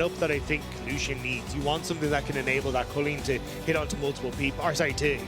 up that I think Lucian needs. You want something that can enable that culling to hit onto multiple people, or sorry, to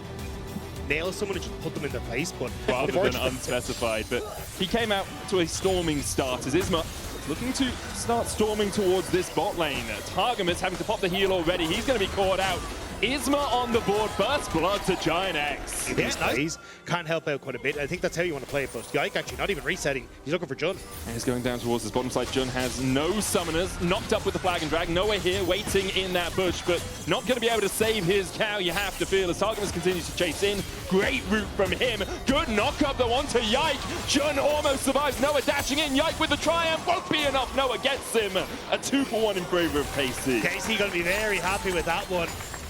nail someone and just put them in their place, but rather than unspecified. But he came out to a storming start as Isma looking to start storming towards this bot lane. Targamas having to pop the heal already. He's going to be caught out. Isma on the board, first blood to GIANTX. These guys can't help out quite a bit. I think that's how you want to play it, but Yike actually not even resetting. He's looking for Jun. And he's going down towards this bottom side. Jun has no summoners, knocked up with the flag and drag. Noah here waiting in that bush, but not going to be able to save his cow, you have to feel, as Targamas continues to chase in. Great route from him. Good knock up, the one to Yike. Jun almost survives. Noah dashing in. Yike with the triumph. Won't be enough. Noah gets him. A 2-for-1 in favor of KC. KC going to be very happy with that one.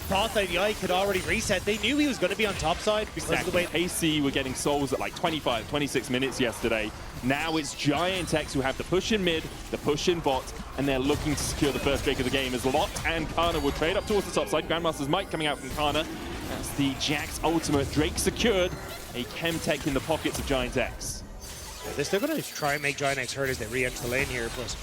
Thought that Yike had already reset. They knew he was going to be on top side because of the way KC were getting souls at like 25, 26 minutes yesterday. Now it's GIANTX who have the push in mid, the push in bot, and they're looking to secure the first Drake of the game as Lot and Kana will trade up towards the top side. Grandmaster's Might coming out from Kana. That's the Jax ultimate. Drake secured. A Chemtech in the pockets of GIANTX. Yeah, they're still going to try and make GIANTX hurt as they re-enter the lane here, but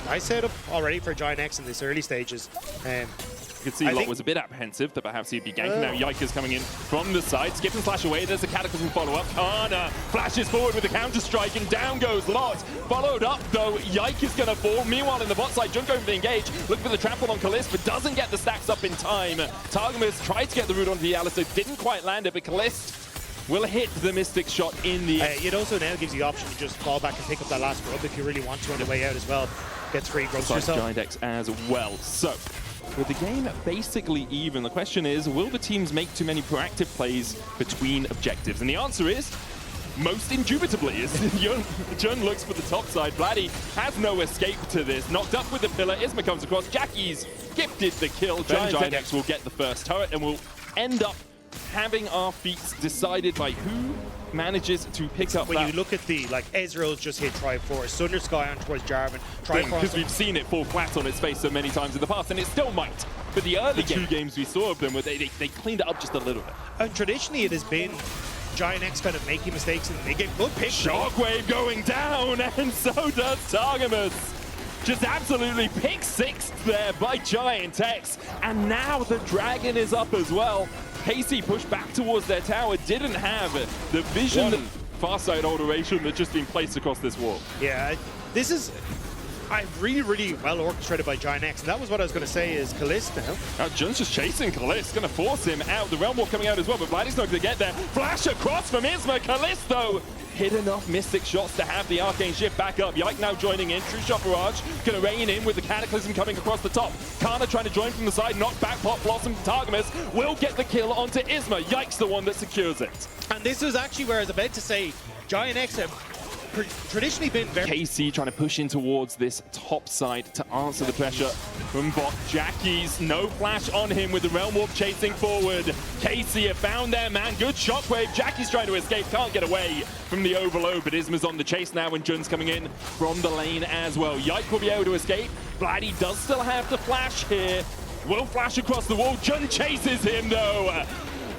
nice setup already for GIANTX in this early stages. You could see Lot was a bit apprehensive that perhaps he'd be ganking. Now Yike is coming in from the side. Skip and slash away. There's a Cataclysm follow-up. Kana flashes forward with the counter-strike, and down goes Lot. Followed up, though, Yike is going to fall. Meanwhile, in the bot side, Jun going for the engage. Looking for the trample on Kalist, but doesn't get the stacks up in time. Targamas tried to get the root onto the Alistar. Didn't quite land it, but Kalist will hit the Mystic shot in the... it also now gives you the option to just fall back and pick up that last rub if you really want to on the way out as well. Gets free grubs yourself. GIANTX as well. So, with the game basically even, the question is, will the teams make too many proactive plays between objectives? And the answer is, most indubitably. Jun looks for the top side. Vladdy has no escape to this. Knocked up with the pillar. Isma comes across. Jackie's gifted the kill. GIANTX will get the first turret and will end up having our feats decided by who manages to pick up when you look at the, like, Ezreal's just hit Triforce, Sunder Sky on towards Jarvan, Triforce. Because we've seen it fall flat on its face so many times in the past, and it still might. But the early two games we saw of them, where they cleaned it up just a little bit. And traditionally it has been GIANTX kind of making mistakes in the mid game. Good pick. Shockwave going down, and so does Targamas. Just absolutely pick six there by GIANTX, and now the dragon is up as well. KC pushed back towards their tower, didn't have the vision, far side alteration that's just been placed across this wall. Yeah, this is really well orchestrated by GIANTX, and that was what I was going to say is Kalist now. Jun's just chasing Kalist, going to force him out. The Realm Walk coming out as well, but Vladdy's not going to get there. Flash across from Isma. Kalist, though, hit enough Mystic shots to have the Arcane Shift back up. Yike now joining in. True Shot Barrage going to rain in with the Cataclysm coming across the top. Kana trying to join from the side, knock back Pop Blossom. Targamas will get the kill onto Isma. Yike's the one that secures it. And this was actually where I was about to say GIANTX have traditionally been very... KC trying to push in towards this top side to answer the pressure from bot. Jackie's no flash on him with the Realm Warp chasing forward. KC have found their man. Good shockwave. Jackie's trying to escape. Can't get away from the overload, but Isma's on the chase now when Jun's coming in from the lane as well. Yike will be able to escape. Vladdy does still have to flash here. Will flash across the wall. Jun chases him though.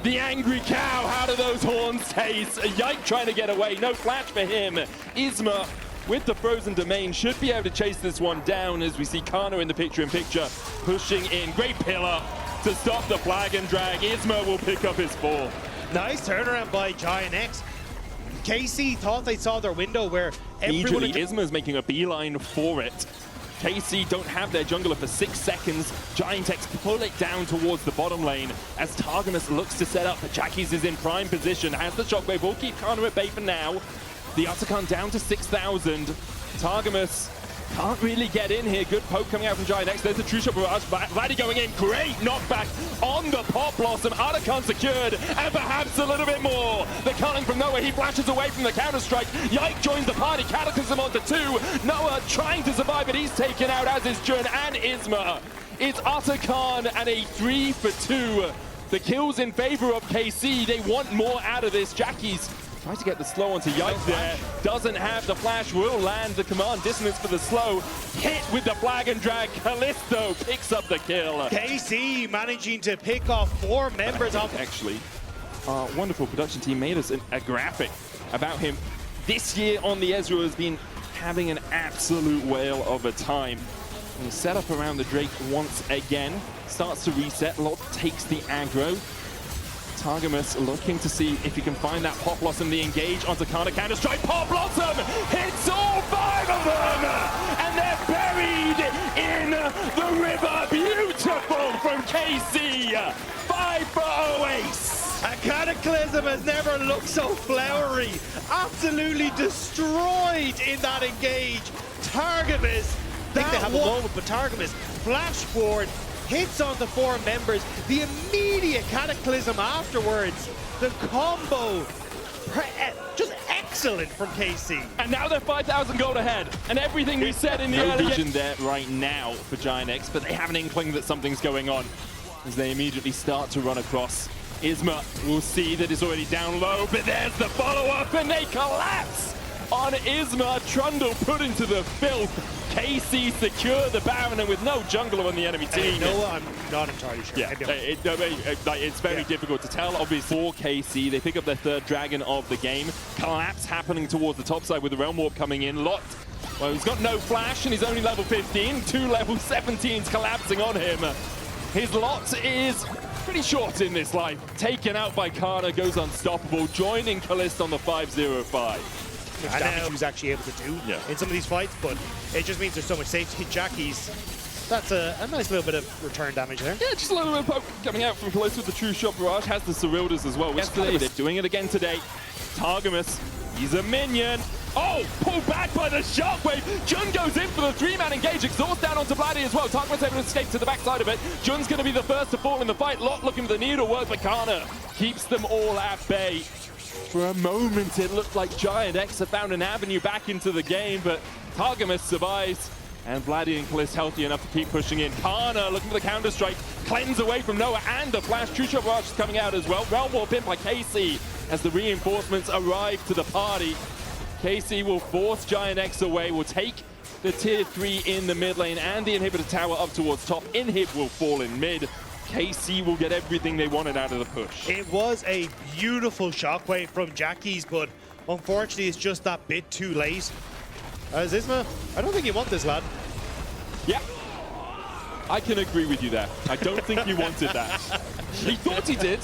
The angry cow, how do those horns taste? Yike trying to get away, no flash for him. Isma with the frozen domain should be able to chase this one down as we see Kana in the picture-in-picture pushing in. Great pillar to stop the flag and drag. Isma will pick up his fall. Nice turnaround by GIANTX. KC thought they saw their window where everyone... Immediately, Isma's making a beeline for it. KC don't have their jungler for 6 seconds. GIANTX pull it down towards the bottom lane as Targamas looks to set up. Jackie's is in prime position, has the shockwave, will keep Kana at bay for now. The Otacon down to 6,000. Targamas can't really get in here. Good poke coming out from GIANTX. There's the True Shot Barrage. Vladdy going in. Great knockback on the Pop Blossom. Otacon secured, and perhaps a little bit more. The culling from Noah. He flashes away from the counter-strike. Yike joins the party. Cataclysm onto 2. Noah trying to survive, but he's taken out, as is Jun and Isma. It's Otacon and a 3 for 2. The kills in favor of KC. They want more out of this. Jackie's tries to get the slow onto Yike there. Doesn't have the flash. Will land the command dissonance for the slow. Hit with the flag and drag. Callisto picks up the kill. KC managing to pick off 4 members of... Actually, our wonderful production team made us a graphic about him. This year on the Ezreal has been having an absolute whale of a time. And set up around the Drake once again. Starts to reset. Lot takes the aggro. Targamas looking to see if he can find that Pop Blossom. The engage onto Counter-Strike. Pop Blossom hits all 5 of them! And they're buried in the river. Beautiful from KC. 5 for Ace. A Cataclysm has never looked so flowery. Absolutely destroyed in that engage. Targamas, I think they have a moment, but Targamas flash forward, hits on the 4 members. The immediate Cataclysm afterwards. The combo, just excellent from KC. And now they're 5,000 gold ahead. And everything we said in the early vision there right now for GIANTX, but they have an inkling that something's going on as they immediately start to run across. Isma will see that it's already down low, but there's the follow-up, and they collapse on Isma. Trundle put into the filth. KC secure the Baron, and with no jungler on the enemy team. I'm not entirely sure. Yeah, it's very difficult to tell. Obviously, for KC, they pick up their 3rd dragon of the game. Collapse happening towards the top side with the Realm Warp coming in. Lot, well, he's got no flash, and he's only level 15. 2 level 17s collapsing on him. His lot is pretty short in this life. Taken out by Karna, goes unstoppable, joining Kalist on the 505. Which damage he was actually able to do in some of these fights, but it just means there's so much safety. Jackies, that's a nice little bit of return damage there. Yeah, just a little bit of poke coming out from Kalist with the True Shot Barrage. Has the Cyrildas as well, which they're doing it again today. Targamas, he's a minion. Oh, pulled back by the Shockwave. Jun goes in for the 3-man engage. Exhaust down onto Vladdy as well. Targamas able to escape to the backside of it. Jun's going to be the first to fall in the fight. Lot looking for the needlework, but Karna keeps them all at bay. For a moment, it looked like GIANTX had found an avenue back into the game, but Targamas survives, and Vladdy and Kalist healthy enough to keep pushing in. Karna looking for the counter-strike, cleanse away from Noah, and the flash. True Shot Barrage is coming out as well. Realm Warp in by KC as the reinforcements arrive to the party. KC will force GIANTX away, will take the tier 3 in the mid lane and the inhibitor tower up towards top. Inhib will fall in mid. KC will get everything they wanted out of the push. It was a beautiful shockwave from Jackies, but unfortunately it's just that bit too late. As Isma, I don't think you want this, lad. Yeah, I can agree with you there. I don't think he wanted that. He thought he did,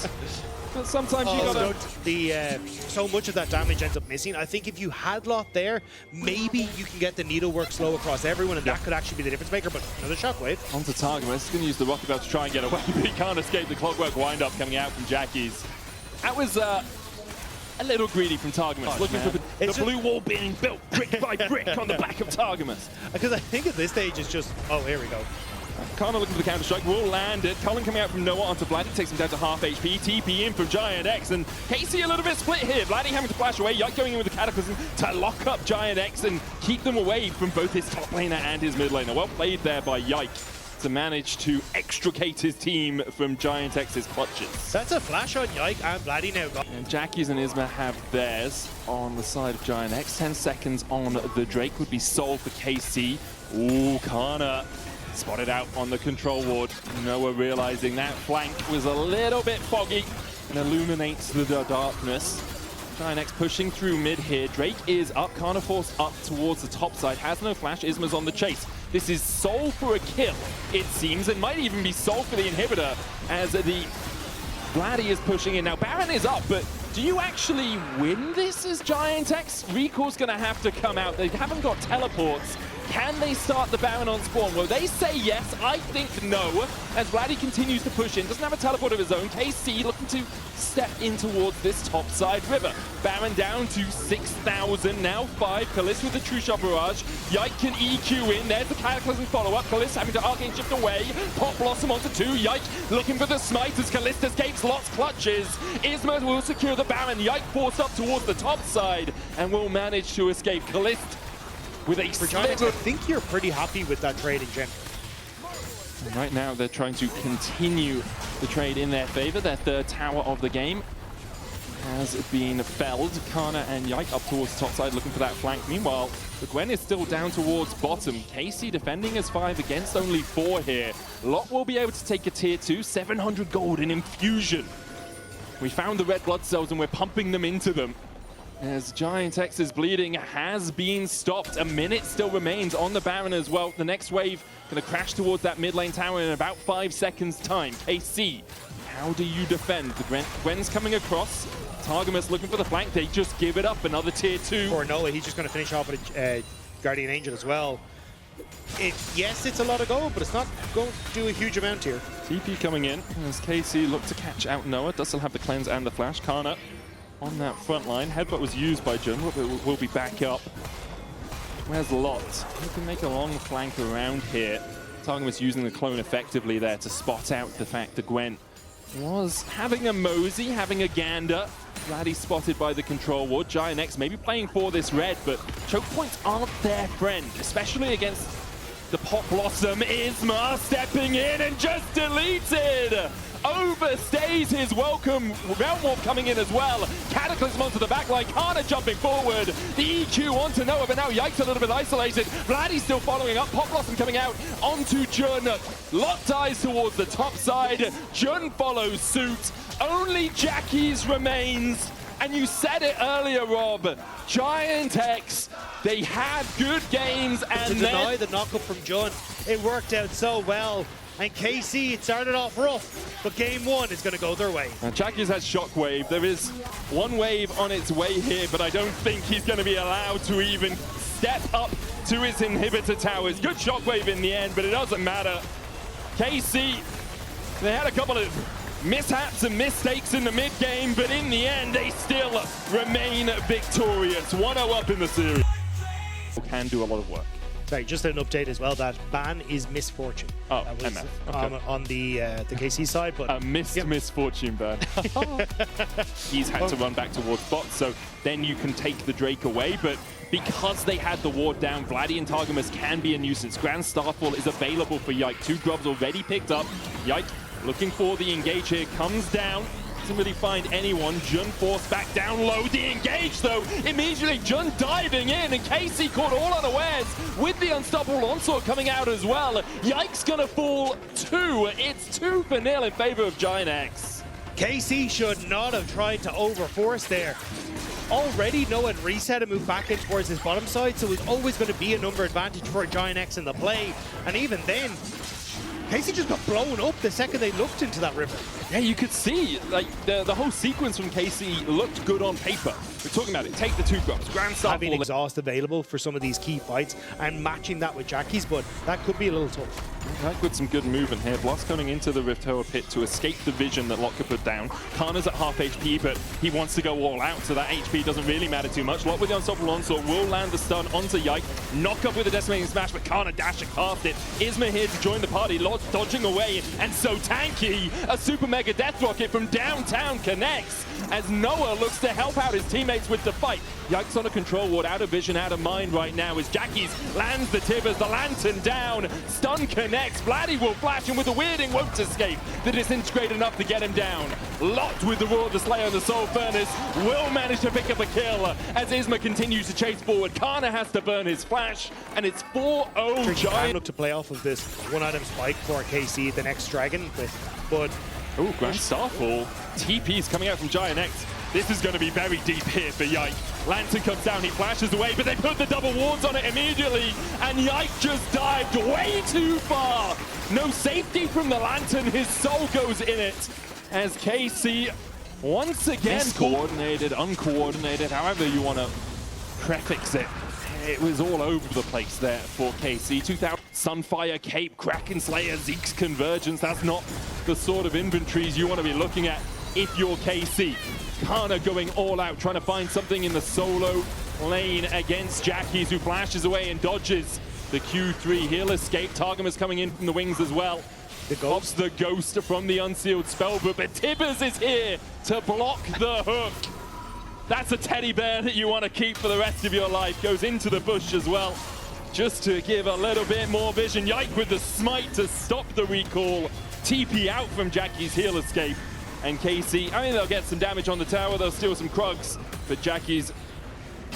but sometimes you gotta... So much of that damage ends up missing. I think if you had Lot there, maybe you can get the needlework slow across everyone, and that could actually be the difference maker, but another shockwave. Onto Targamas, he's gonna use the Rocket Belt to try and get away, but he can't escape the Clockwork wind-up coming out from Jackies. That was a little greedy from Targamas, looking for the blue wall being built brick by brick on the back of Targamas. Because I think at this stage it's just, oh, here we go. Karna looking for the counter-strike, will land it. Cullen coming out from Noah onto Vladdy, takes him down to half HP. TP in from GIANTX, and KC a little bit split here. Vladdy having to flash away, Yike going in with the Cataclysm to lock up GIANTX and keep them away from both his top laner and his mid laner. Well played there by Yike to manage to extricate his team from GIANTX's clutches. That's a flash on Yike and Vladdy now. And Jackies and Isma have theirs on the side of GIANTX. 10 seconds on the Drake would be sold for KC. Ooh, Karna spotted out on the control ward. Noah realizing that flank was a little bit foggy and illuminates the darkness. GIANTX pushing through mid here. Drake is up, Karna forced up towards the top side. Has no flash, Isma's on the chase. This is Soul for a kill, it seems. It might even be Soul for the inhibitor as the Vladdy is pushing in. Now Baron is up, but do you actually win this as GIANTX? Recall's gonna have to come out. They haven't got teleports. Can they start the Baron on spawn? Well, they say yes. I think no. As Vladdy continues to push in, doesn't have a teleport of his own. KC looking to step in towards this top side river. Baron down to 6,000, now 5. Kalist with the True Shot Barrage. Yike can EQ in. There's the Cataclysm follow-up. Kalist having to Arcane Shift away. Pop Blossom onto 2. Yike looking for the smite as Kalist escapes Lot's clutches. Isma will secure the Baron. Yike forced up towards the top side and will manage to escape. Kalist with a GIANTX, I think you're pretty happy with that trade in general. Right now, they're trying to continue the trade in their favor. Their 3rd tower of the game has been felled. Karna and Yike up towards the top side looking for that flank. Meanwhile, the Gwen is still down towards bottom. KC defending as 5 against only 4 here. Lot will be able to take a tier 2, 700 gold in infusion. We found the red blood cells and we're pumping them into them. As GIANTX's bleeding has been stopped. A minute still remains on the Baron as well. The next wave going to crash towards that mid lane tower in about 5 seconds time. KC, how do you defend? The Gwen's coming across. Targamas looking for the flank. They just give it up. Another tier 2. For Noah, he's just going to finish off with a Guardian Angel as well. Yes, it's a lot of gold, but it's not going to do a huge amount here. TP coming in as KC look to catch out Noah. Does still have the cleanse and the flash. Karna on that front line. Headbutt was used by Jun, but will be back up. Where's Lot? He can make a long flank around here. Targamas using the clone effectively there to spot out the fact that Gwen was having a mosey, having a gander. Vladdy spotted by the control ward. GIANTX maybe playing for this red, but choke points aren't their friend, especially against the Pot Blossom. Isma stepping in and just deleted. Overstays his welcome. Realm Warp coming in as well. Cataclysm onto the back line. Karna jumping forward. The EQ onto Noah, but now Yikes a little bit isolated. Vladdy still following up. Pot Blossom coming out onto Jun. Lot dies towards the top side. Jun follows suit. Only Jackie's remains. And you said it earlier, Rob. GIANTX, they had good games, and to deny the knockup from Jun, it worked out so well. And KC, it started off rough, but game 1 is going to go their way. Jackie's has Shockwave. There is one wave on its way here, but I don't think he's going to be allowed to even step up to his inhibitor towers. Good Shockwave in the end, but it doesn't matter. KC, they had a couple of mishaps and mistakes in the mid-game, but in the end, they still remain victorious. 1-0 up in the series. Can do a lot of work. Sorry, just an update as well, that ban is misfortune. Oh, that was, okay. On the KC side, but... A misfortune ban. He's had to run back towards bot, so then you can take the Drake away, but because they had the ward down, Vladdy and Targamas can be a nuisance. Grand Starfall is available for Yike. 2 grubs already picked up. Yike looking for the engage here, comes down. Doesn't really find anyone. Jun forced back down low. The engage, though, immediately Jun diving in, and KC caught all unawares with the unstoppable onslaught coming out as well. Yike's gonna fall 2. It's 2-0 in favor of GIANTX. KC should not have tried to overforce there. Already Noah had reset and moved back in towards his bottom side, so it was always going to be a number advantage for GIANTX in the play. And even then, KC just got blown up the second they looked into that river. Yeah, you could see, like, the whole sequence from KC looked good on paper. We're talking about it. Take the 2 grubs. Grand Starfall. Having exhaust available for some of these key fights and matching that with Jackie's, but that could be a little tough. That with some good movement here. Bloss coming into the Rift Tower pit to escape the vision that Lot could put down. Karna's at half HP, but he wants to go all out, so that HP doesn't really matter too much. Lot with the unstoppable onslaught will land the stun onto Yike. Knock up with the decimating smash, but Karna dashing past it. Isma here to join the party. Lot dodging away, and so tanky. A super mega death rocket from downtown connects as Noah looks to help out his teammates with the fight. Yike's on a control ward, out of vision, out of mind right now as Jackie's lands the Tibbers, the lantern down, stun connects, Vladdy will flash and with the weirding won't escape. The disintegrate enough to get him down. Lot with the Roar of the Slayer and the Soul Furnace will manage to pick up a kill as Isma continues to chase forward. Karna has to burn his flash and it's 4-0 Giant. Look to play off of this one-item spike for KC, the next dragon, but oh, Grand Starfall. TP's coming out from GIANTX. This is going to be very deep here for Yike. Lantern comes down, he flashes away, but they put the double wards on it immediately, and Yike just dived way too far. No safety from the Lantern, his soul goes in it, as KC once again coordinated, uncoordinated, however you want to prefix it. It was all over the place there for KC. 2000 Sunfire, Cape, Kraken Slayer, Zeke's Convergence. That's not the sort of inventories you want to be looking at if you're KC. Karna going all out, trying to find something in the solo lane against Jackie's, who flashes away and dodges the Q3. He'll escape. Targamas coming in from the wings as well. Pops the ghost from the unsealed spellbook, but Tibbers is here to block the hook. That's a teddy bear that you want to keep for the rest of your life. Goes into the bush as well, just to give a little bit more vision. Yike with the smite to stop the recall. TP out from Jackie's heal escape. And KC, I mean, they'll get some damage on the tower, they'll steal some Krugs, but Jackie's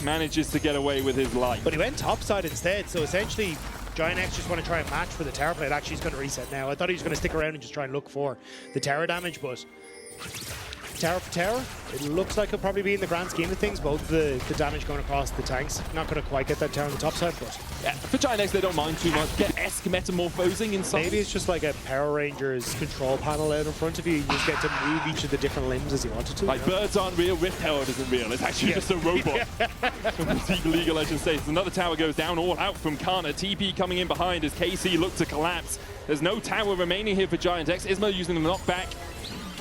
manages to get away with his life. But he went topside instead, so essentially GIANTX just want to try and match for the tower play. Actually, he's going to reset now. I thought he was going to stick around and just try and look for the tower damage, but tower for tower, it looks like it'll probably be in the grand scheme of things, both the damage going across the tanks. Not going to quite get that tower on the top side, but... Yeah, for GIANTX, they don't mind too much. Get Esk metamorphosing in some. Maybe it's just like a Power Rangers control panel out in front of you. You just get to move each of the different limbs as you wanted to. Like, birds aren't real, Rift Herald isn't real. It's actually just a robot. League of Legends states. Another tower goes down, all out from Karna. TP coming in behind as KC look to collapse. There's no tower remaining here for GIANTX. Isma using the knockback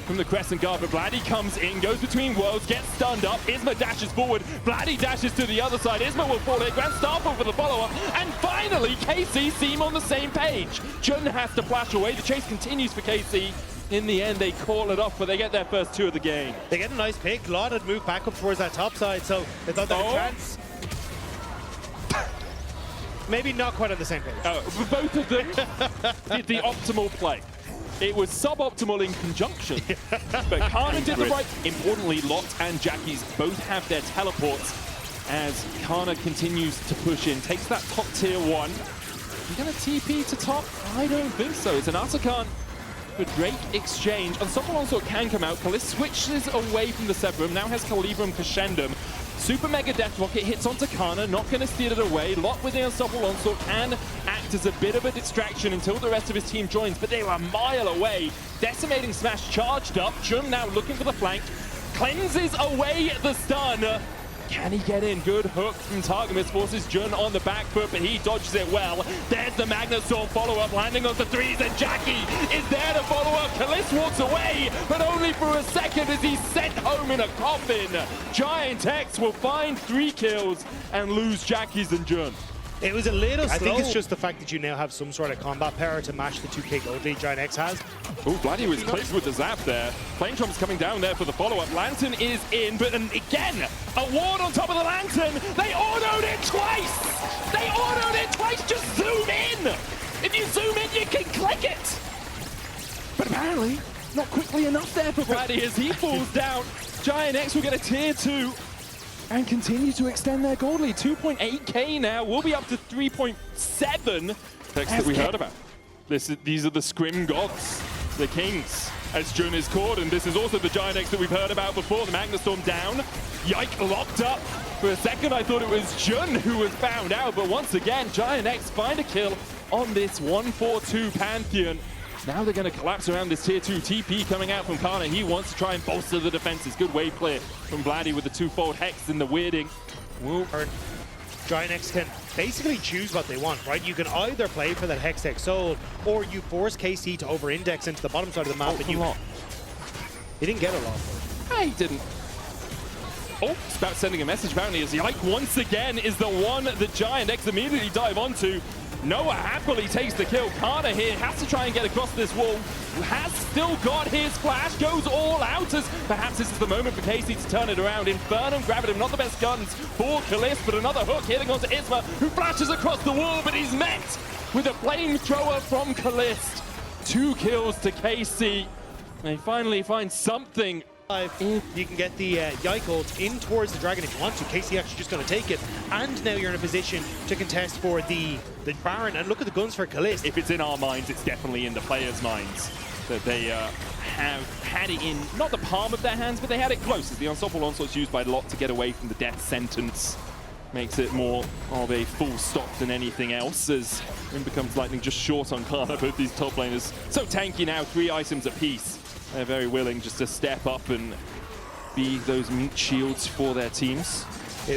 from the Crescent Guard, but Vladdy comes in, goes between worlds, gets stunned up. Isma dashes forward, Vladdy dashes to the other side. Isma will fall in, Grand Starfall for the follow-up, and finally KC seem on the same page. Jun has to flash away, the chase continues for KC. In the end, they call it off, but they get their first 2 of the game. They get a nice pick. Lot had moved back up towards that top side, so they thought they had a chance. Maybe not quite on the same page. Both of them did the optimal play. It was suboptimal in conjunction, but Karna did the right. Importantly, Lot and Jackies both have their teleports as Karna continues to push in, takes that top tier 1. You gonna TP to top? I don't think so. It's an Atakan for Drake exchange. Unstoppable Onslaught can come out. Kalist switches away from the Severum, now has Calibrum Crescendum. Super Mega Death Rocket hits onto Karna, not going to steal it away. Lot with the Unstoppable Onslaught can act as a bit of a distraction until the rest of his team joins, but they were a mile away. Decimating Smash charged up. Jun now looking for the flank. Cleanses away the stun. Can he get in? Good hook from Targamas, forces Jun on the back foot, but he dodges it well. There's the Magnastorm follow-up, landing on the 3s, and Jackie is there to follow up. Kalist walks away, but only for a second as he's sent home in a coffin. GIANTX will find 3 kills and lose Jackies and Jun. It was a little slow. I think it's just the fact that you now have some sort of combat power to match the 2K gold lead GIANTX has. Oh, Vladdy was clipped with the zap there. Flame Trump's coming down there for the follow-up. Lantern is in, but again, a ward on top of the Lantern. They autoed it twice! They autoed it twice! Just zoom in! If you zoom in, you can click it! But apparently, not quickly enough there for Vladdy as he falls down. GIANTX will get a tier 2. And continue to extend their gold lead. 2.8k now. We'll be up to 3.7. Text that we heard about. These are the Scrim gods, the kings, as Jun is called. And this is also the GIANTX that we've heard about before. The Magnastorm down. Yike locked up. For a second, I thought it was Jun who was found out. But once again, GIANTX find a kill on this 1-4-2 Pantheon. Now they're going to collapse around this tier 2 TP coming out from Karna. He wants to try and bolster the defenses. Good wave clear from Vladdy with the 2-fold Hex in the weirding. GIANTX can basically choose what they want, right? You can either play for that Hex Soul, or you force KC to over-index into the bottom side of the map. And He didn't get a lot. He didn't. Oh, it's about sending a message apparently as Yike once again is the one that GIANTX immediately dive onto. Noah happily takes the kill. Karna here has to try and get across this wall. Has still got his flash, goes all out as perhaps this is the moment for KC to turn it around. Infernum, Gravitum, not the best guns for Kalist, but another hook hitting onto Isma, who flashes across the wall, but he's met with a flamethrower from Kalist. 2 kills to KC. They finally find something. You can get the Yike ult in towards the Dragon if you want to. KC actually just going to take it. And now you're in a position to contest for the Baron. And look at the guns for Kalist. If it's in our minds, it's definitely in the players' minds. That they have had it in, not the palm of their hands, but they had it close. As the Unstoppable Onslaught's used by Lot to get away from the death sentence. Makes it more of a full stop than anything else, as Rim becomes lightning just short on Karna. Both these top laners so tanky now, 3 items apiece. They're very willing just to step up and be those meat shields for their teams.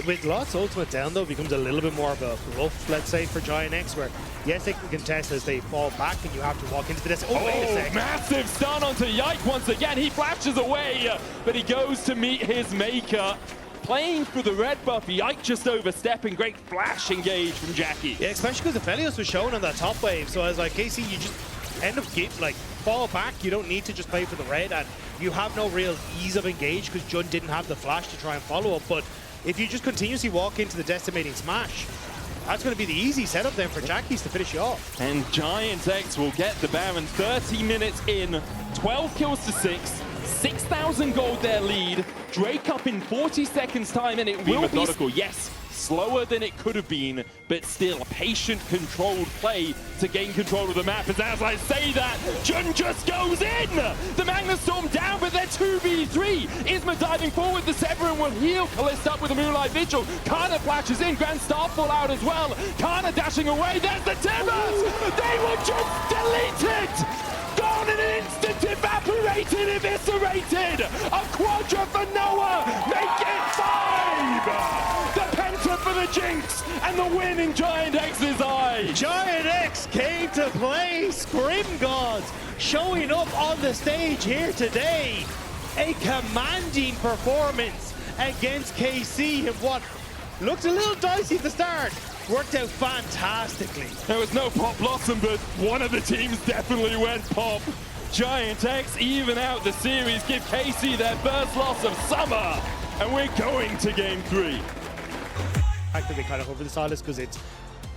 With Lot's ultimate down, though, it becomes a little bit more of a bluff, let's say, for GIANTX, where, yes, they can contest as they fall back, and you have to walk into the desk. Oh, wait a second. Massive stun onto Yike once again. He flashes away, but he goes to meet his maker. Playing for the red buff, Yike just overstepping. Great flash engage from Jackie. Yeah, especially because the Felios was shown on that top wave, so as like KC, you just end up fall back. You don't need to just play for the red, and you have no real ease of engage because Jun didn't have the flash to try and follow up. But if you just continuously walk into the decimating smash, that's going to be the easy setup then for Jackies to finish you off. And GIANTX will get the Baron 30 minutes in, 12 kills to 6, 6,000 gold their lead. Drake up in 40 seconds time, and it will be methodical. Yes, slower than it could have been, but still patient, controlled play to gain control of the map. As I say that, Jun just goes in! The Magnus Storm down, but they're 2v3. Isma diving forward, the Severin will heal. Kalista up with a Moonlight Vigil. Kana flashes in, Grand Starfall out as well. Kana dashing away, there's the Timbers! They were just deleted! Gone in an instant, evaporated, eviscerated! A quadra for Noah, make it 5! The penta for the Jinx, and the win in GIANTX's eye! GIANTX came to play, Scrim Gods showing up on the stage here today. A commanding performance against KC in what looked a little dicey at the start. Worked out fantastically. There was no pop blossom, but one of the teams definitely went pop. GIANTX even out the series, give KC their first loss of summer, and we're going to game 3. I think they kind of over the Silas because it's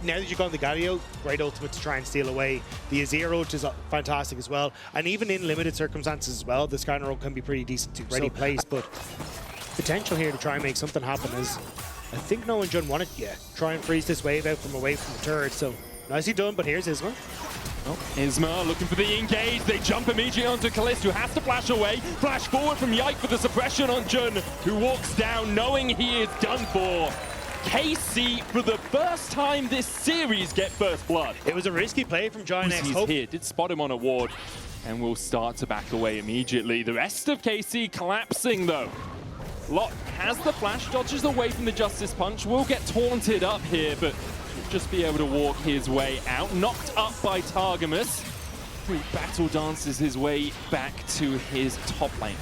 now that you've gone the Galio, great ultimate to try and steal away. The Azero, which is fantastic as well, and even in limited circumstances as well, the Skyner can be pretty decent to ready place, but potential here to try and make something happen is. I think no one Jun wanted yet. Try and freeze this wave out from away from the turret. So nicely done, but here's Isma. Oh, Isma looking for the engage. They jump immediately onto Kalista, who has to flash away. Flash forward from Yike for the suppression on Jun, who walks down knowing he is done for. KC, for the first time this series, get first blood. It was a risky play from GIANTX. He's here, did spot him on a ward, and will start to back away immediately. The rest of KC collapsing though. Lot has the flash, dodges away from the Justice Punch, will get taunted up here, but should just be able to walk his way out. Knocked up by Targamas, who battle dances his way back to his top lane.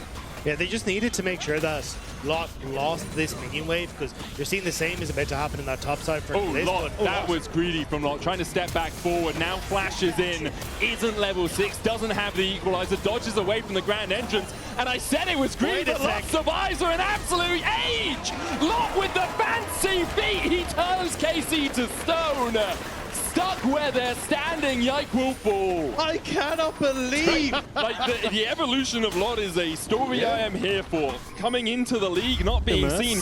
Yeah, they just needed to make sure that Lot lost this minion wave, because you're seeing the same is about to happen in that top side for this. Lot, that was greedy from Lot, trying to step back forward, now flashes in, isn't level 6, doesn't have the equalizer, dodges away from the grand entrance, and I said it was greedy, but Lot survives for an absolute age! Lot with the fancy feet, he turns KC to stone! Stuck where they're standing, Yike will fall. I cannot believe. Like the evolution of Lot is a story I am here for. Coming into the league, not being seen.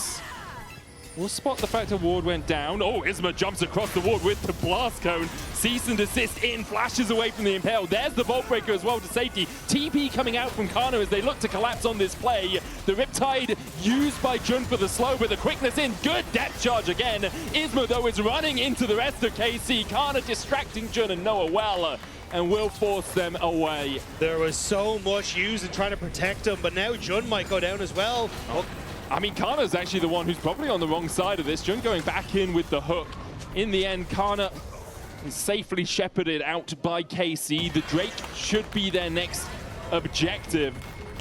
We'll spot the fact a ward went down. Oh, Isma jumps across the ward with the blast cone. Cease and desist in, flashes away from the Impale. There's the Vault Breaker as well to safety. TP coming out from Kana as they look to collapse on this play. The Riptide used by Jun for the slow, but the quickness in. Good depth charge again. Isma, though, is running into the rest of KC. Kana distracting Jun and Noah well, and will force them away. There was so much used in trying to protect him, but now Jun might go down as well. Oh. I mean, Kana's actually the one who's probably on the wrong side of this. Jun going back in with the hook. In the end, Kana is safely shepherded out by KC. The Drake should be their next objective.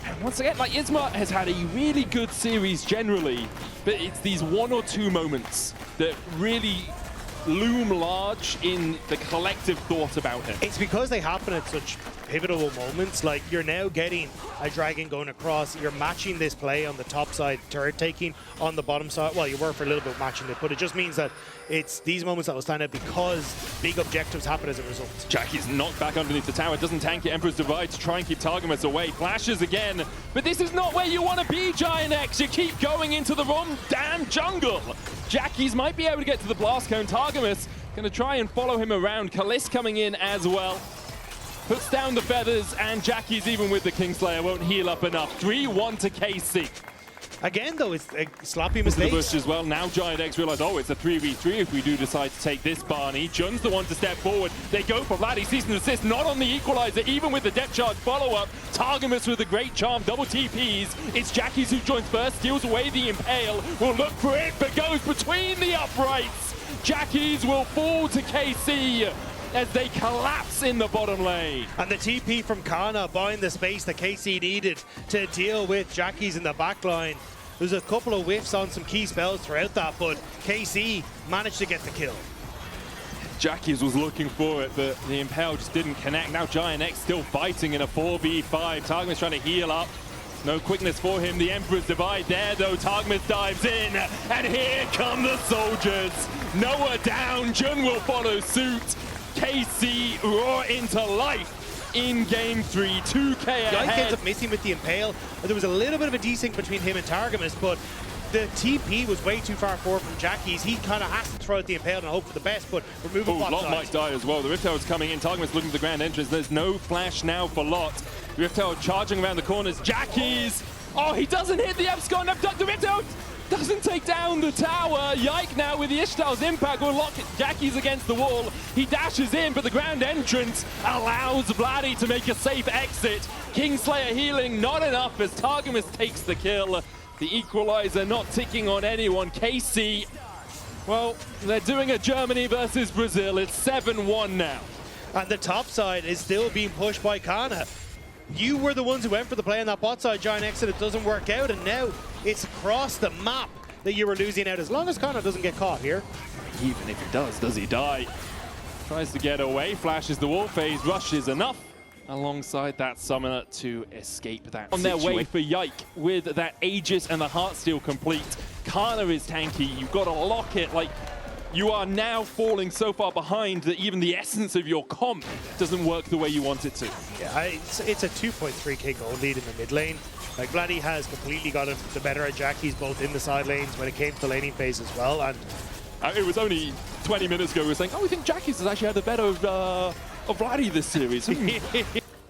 And once again, like, Isma has had a really good series generally, but it's these one or two moments that really loom large in the collective thought about him. It's because they happen at such pivotal moments. Like, you're now getting a dragon going across, you're matching this play on the top side, turret taking on the bottom side. Well, you were for a little bit matching it, but it just means that it's these moments that will stand out because big objectives happen as a result. Jackie's knocked back underneath the tower, doesn't tank it. Emperor's Divide to try and keep Targamas away. Flashes again, but this is not where you want to be, GIANTX. You keep going into the wrong damn jungle. Jackie's might be able to get to the blast cone. Targamas gonna try and follow him around. Kalis coming in as well. Puts down the feathers, and Jackie's even with the Kingslayer won't heal up enough. 3-1 to KC. Again, though, it's a sloppy mistake. The bush as well. Now GIANTX realize, oh, it's a 3v3 if we do decide to take this Barney. Jun's the one to step forward. They go for Vladdy, cease and desist, not on the equalizer, even with the depth charge follow-up. Targamas with a great charm, double TPs. It's Jackie's who joins first, steals away the Impale. Will look for it, but goes between the uprights. Jackie's will fall to KC as they collapse in the bottom lane. And the TP from Kana buying the space that KC needed to deal with Jackie's in the back line. There's a couple of whiffs on some key spells throughout that, but KC managed to get the kill. Jackie's was looking for it, but the Impale just didn't connect. Now GIANTX still fighting in a 4v5. Targamas trying to heal up. No quickness for him. The Emperor's Divide there, though. Targamas dives in, and here come the soldiers. Noah down. Jun will follow suit. KC roar into life in game 3. 2K ahead. Yike ends up missing with the Impale. There was a little bit of a desync between him and Targamas, but the TP was way too far forward from Jackie's. He kind of has to throw out the impale and hope for the best, but remove a bot Lot side. might die as well. The Rift Herald's coming in. Targamas looking for the grand entrance. There's no flash now for Lot. Rift Herald charging around the corners. Jackie's. Oh, he doesn't hit the Epscon. The Rift Herald doesn't take down the tower. Yike now with the Ishtal's impact will lock Jackie's against the wall. He dashes in, but the ground entrance allows Vladdy to make a safe exit. Kingslayer healing not enough as Targamas takes the kill. The equalizer not ticking on anyone. KC, well, they're doing a Germany versus Brazil. It's 7-1 now. And the top side is still being pushed by Kana. You were the ones who went for the play on that bot side, GIANTX, and it doesn't work out, and now it's across the map that you were losing out. As long as Kana doesn't get caught here. Even if he does he die? Tries to get away, flashes the wall phase, rushes enough alongside that summoner to escape that on their way for Yike with that Aegis and the Heartsteel complete. Kana is tanky, you've got to lock it. Like, you are now falling so far behind that even the essence of your comp doesn't work the way you want it to. Yeah, it's a 2.3k gold lead in the mid lane. Like, Vladdy has completely got the better at Jackie's both in the side lanes when it came to the laning phase as well. And it was only 20 minutes ago we were saying, oh, we think Jackie's has actually had the better of Vladdy this series.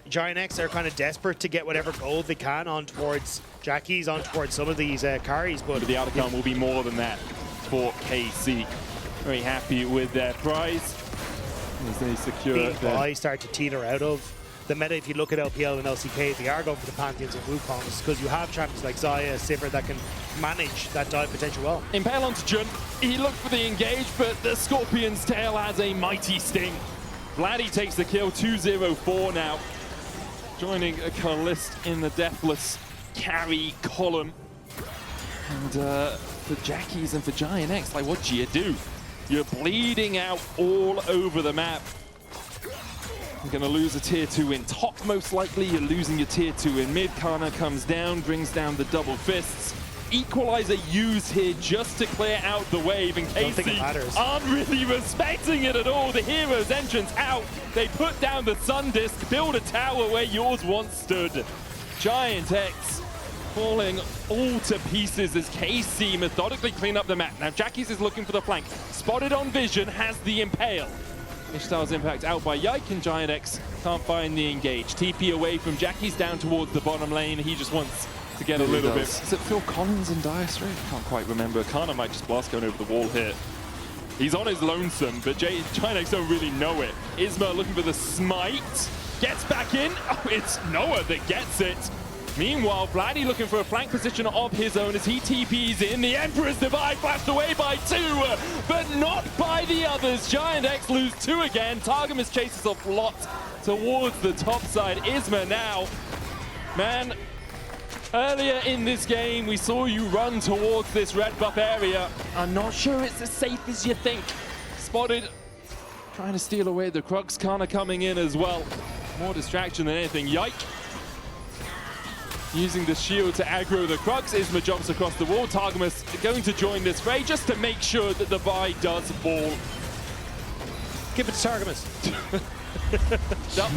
GIANTX are kind of desperate to get whatever gold they can on towards Jackie's, on towards some of these carries. But the outcome will be more than that for KC. Very happy with their prize as they secure I start to teeter out of the meta. If you look at LPL and LCK, they are going for the Pantheons and Wukongs because you have champions like Xayah, Sivir that can manage that dive potential well. Impale onto Jun. He looked for the engage, but the Scorpion's tail has a mighty sting. Vladdy takes the kill, 2-0-4 now. Joining Kalist in the Deathless carry column. And for Jackie's and for GIANTX, like, what do you do? You're bleeding out all over the map. You're going to lose a tier 2 in top, most likely. You're losing your tier 2 in mid. Kana comes down, brings down the double fists. Equalizer used here just to clear out the wave, and KC aren't really respecting it at all. The hero's entrance out. They put down the sun disc, build a tower where yours once stood. GIANTX falling all to pieces as KC methodically clean up the map. Now Jackie's is looking for the flank. Spotted on vision, has the impale. Ishtal's impact out by Yike, and GIANTX can't find the engage. TP away from Jackie's down towards the bottom lane. He just wants to get a little bit. Is it Phil Collins in Dire Straits? Can't quite remember. Kana might just blast going over the wall here. He's on his lonesome, but GIANTX don't really know it. Isma looking for the smite. Gets back in. Oh, it's Noah that gets it. Meanwhile, Vladdy looking for a flank position of his own as he TPs in. The Emperor's Divide flashed away by 2, but not by the others. GIANTX lose 2 again. Targamas chases off Lot towards the top side. Isma now. Man, earlier in this game, we saw you run towards this red buff area. I'm not sure it's as safe as you think. Spotted, trying to steal away the Crux. Kana coming in as well. More distraction than anything. Yike. Using the shield to aggro the Crux. Isma jumps across the wall. Targamas going to join this fray just to make sure that the buy does fall. Give it to Targamas.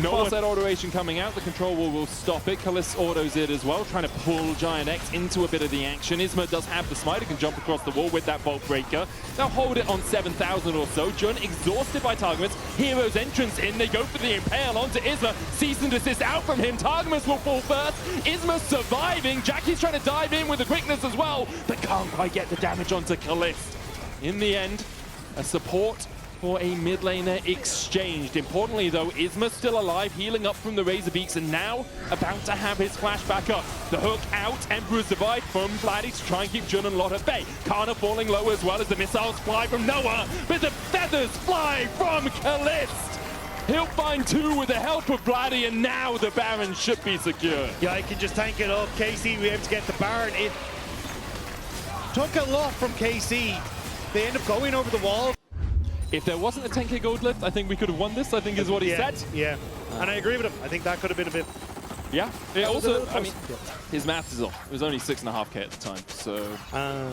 No that automation coming out. The control wall will stop it. Kalist autos it as well, trying to pull GIANTX into a bit of the action. Isma does have the smite. He can jump across the wall with that Bolt Breaker. They'll hold it on 7,000 or so. Jun exhausted by Targamas. Hero's entrance in. They go for the impale onto Isma. Cease and desist out from him. Targamas will fall first. Isma surviving. Jackie's trying to dive in with the quickness as well, but can't quite get the damage onto Kalist. In the end, a support for a mid laner exchanged. Importantly though, Isma's still alive, healing up from the Razor Beaks, and now about to have his flash back up. The hook out, Emperor's Divide from Vladdy to try and keep Jun and Lot at bay. Kana falling low as well as the missiles fly from Noah, but the feathers fly from Kalist. He'll find 2 with the help of Vladdy, and now the Baron should be secure. Yeah, I can just tank it up. KC, we have to get the Baron. It took a lot from KC. They end up going over the wall. If there wasn't a 10k gold lift, I think we could have won this, I think is what he said. Yeah, and I agree with him. I think that could have been a bit... Yeah, it also, I mean, his math is off. It was only 6.5k at the time, so... Yeah.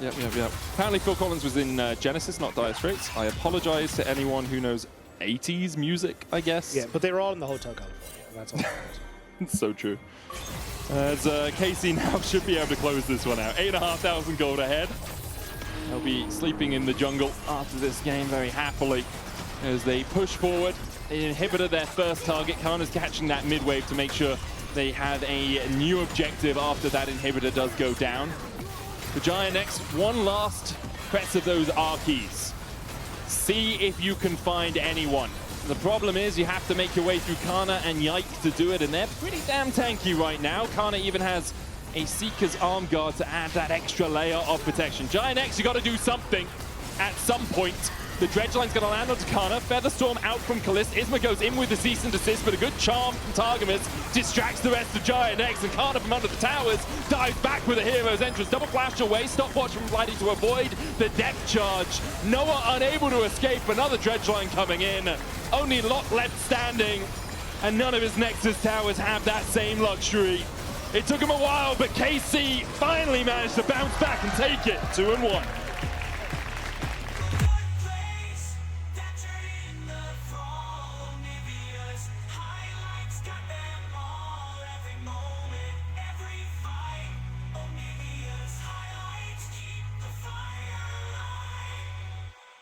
Yep. Apparently Phil Collins was in Genesis, not Dire Straits. I apologize to anyone who knows 80s music, I guess. Yeah, but they were all in the Hotel California. That's all. It's so true. As KC now should be able to close this one out. 8,500 gold ahead. They'll be sleeping in the jungle after this game very happily as they push forward. Inhibitor, their first target. Kana's catching that mid-wave to make sure they have a new objective after that inhibitor does go down. For GIANTX, one last press of those R keys. See if you can find anyone. The problem is you have to make your way through Kana and Yike to do it, and they're pretty damn tanky right now. Kana even has a Seeker's arm guard to add that extra layer of protection. GIANTX, you got to do something at some point. The dredge line's going to land onto Kana. Featherstorm out from Kalist. Isma goes in with the cease and desist, but a good charm from Targamas distracts the rest of GIANTX, and Kana from under the towers dives back with a hero's entrance. Double flash away. Stopwatch from Blighty to avoid the depth charge. Noah unable to escape. Another dredge line coming in. Only Lot left standing, and none of his Nexus towers have that same luxury. It took him a while, but KC finally managed to bounce back and take it 2-1.